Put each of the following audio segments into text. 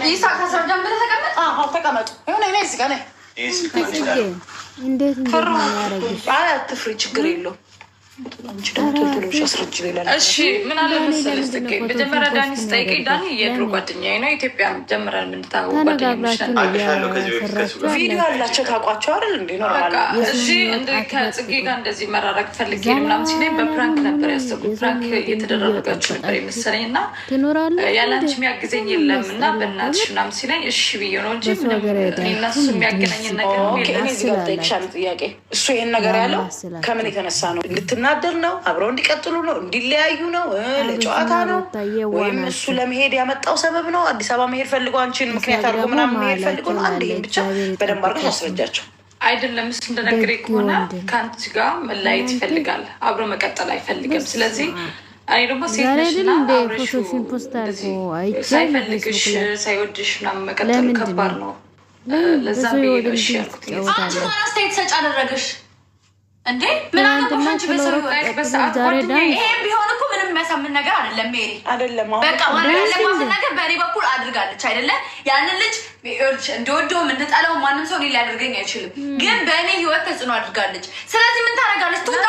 ይሳቅ ተሰረጃም ብለህ ተቀመጥ። አዎ ተቀመጡ። ይሁን እኔ እዚህ ጋር ነኝ። እንዴት እንደማያረግሽ አትፍሪ፣ ችግር የለውም። እሺ ምን አለ መሰለሽ ጽጌ፣ መጀመሪያ ዳኒ ስጠይቀኝ ዳኒ የድሮ ጓደኛዬ ነው። ኢትዮጵያ ጀምረን የምንታወቅ ጓደኛሞች ነን። ቪዲዮ አላቸው ታውቋቸው አይደል? እንዴ ነው እሺ ከጽጌ ጋር እንደዚህ መራራቅ ፈልጌ ምናምን ሲለኝ በፕራንክ ነበር ያሰብኩት። ፕራንክ እየተደረጋችሁ ነበር የመሰለኝ እና ያለ አንቺ የሚያግዘኝ የለም እና በእናትሽ ምናምን ሲለኝ እሺ ብዬ ነው እንጂ እኔና እሱ የሚያገናኝን ነገር የለም። ጥያቄ እሱ ይሄን ነገር ያለው ከምን የተነሳ ነው? ናደር ነው? አብረው እንዲቀጥሉ ነው? እንዲለያዩ ነው? ለጨዋታ ነው? ወይም እሱ ለመሄድ ያመጣው ሰበብ ነው? አዲስ አበባ መሄድ ፈልጎ አንቺን ምክንያት አድርጎ ምናምን መሄድ ፈልጎ ነው? አንድ ይሄን ብቻ በደንብ አድርገሽ አስረጃቸው። አይደለም እሱ እንደነገረኝ ከሆነ ከአንቺ ጋር መለያየት ይፈልጋል፣ አብሮ መቀጠል አይፈልግም። ስለዚህ እኔ ደግሞ ሴት ነሽና ሳይፈልግሽ ሳይወድሽ ምናምን መቀጠሉ ከባድ ነው። ለዛ ብሄድ እሺ ያልኩት። አንቺ ማን አስተያየት ሰጭ አደረገሽ እንዴ? ምን አገባሽ አንቺ? በሰዓት ይሄም ቢሆን እኮ ምንም የሚያሳምን ነገር አይደለም። ሜሪ አይደለም በቃ ማለት ያለማትን ነገር በእኔ በኩል አድርጋለች አይደለ? ያንን ልጅ እንደወደው እንድጠላው ማንም ሰው እኔ ሊያደርገኝ አይችልም፣ ግን በእኔ ህይወት ተጽዕኖ አድርጋለች። ስለዚህ ምን ታደርጋለች? ቱጣ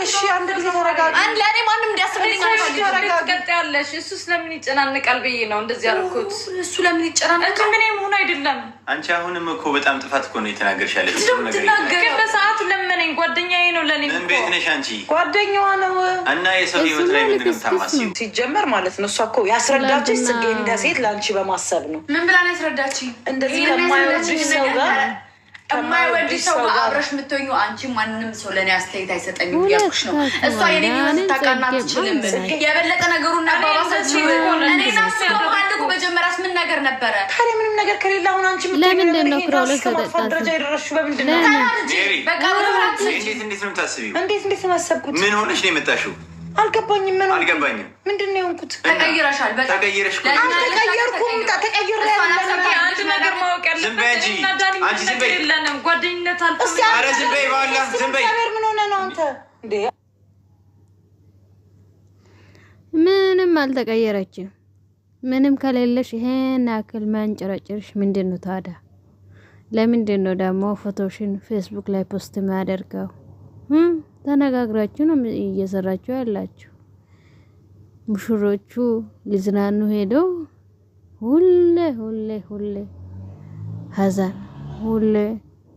እሺ አንድ ጊዜ ተረጋጋ። አንድ ለእኔ ማንም እንዲያስብልኝ ትቀጥያለሽ። እሱ ስለምን ይጨናንቃል ብዬ ነው እንደዚህ ያልኩት። እሱ ለምን ይጨናንቃል? ምን መሆን አይደለም። አንቺ አሁንም እኮ በጣም ጥፋት እኮ ነው የተናገርሽ ያለች ግን በሰዓቱ ለመነኝ። ጓደኛዬ ነው ለእኔ ምን ቤት ነሽ አንቺ? ጓደኛዋ ነው እና የሰው ህይወት ላይ ምንድነው ታማሲው? ሲጀመር ማለት ነው እሷ እኮ ያስረዳችሽ ጽጌ እንደ ሴት ለአንቺ በማሰብ ነው። ምን ብላ ነው ያስረዳችኝ? እንደዚህ ከማይወድሽ ሰው ጋር ከማይወድሽ ሰው ጋር አብረሽ የምትሆኙ አንቺ ማንም ሰው ለእኔ አስተያየት አይሰጠኝም እያልኩሽ ነው። እሷ የኔ ህይወት ስታቃና አትችልም። የበለጠ ነገሩን አባባሰች። እኔ ና እሱ አንድኩ መጀመሪያስ ምን ነገር ነበረ? ታዲያ ምንም ነገር ከሌለ አሁን አንቺ ለምንድን ነው ክሮሎስ ተጠጣ ደረጃ የደረስሽው? በምንድን ነው? በቃ እንዴት ነው የምታስቢው? እንዴት ነው ያሰብኩት? ምን ሆነሽ ነው የመጣሽው? አልገባኝም። ምን አልገባኝም። ምንድን ነው የሆንኩት? ተቀይረሻል። በጣም ተቀይረሽ እኮ አልተቀየርኩም። ተቀይሬ አንድ ነገር ማወቅ ያለብን አንቺ ዝም በይ። የለንም ጓደኝነት አልኩ። ኧረ ዝም በይ ባላ ዝም በይ። ምን ሆነ ነው አንተ እንዴ? ምንም አልተቀየረችም። ምንም ከሌለሽ ይሄን አክል ማንጨረጭርሽ ምንድን ነው ታዲያ? ለምንድን ነው ደግሞ ፎቶሽን ፌስቡክ ላይ ፖስት የሚያደርገው? ተነጋግራችሁ ነው እየሰራችሁ ያላችሁ። ሙሽሮቹ ሊዝናኑ ሄደው ሁሌ ሀዘን፣ ሁሌ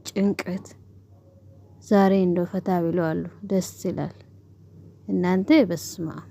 ጭንቀት። ዛሬ እንደው ፈታ ብለዋል። ደስ ይላል። እናንተ በስማ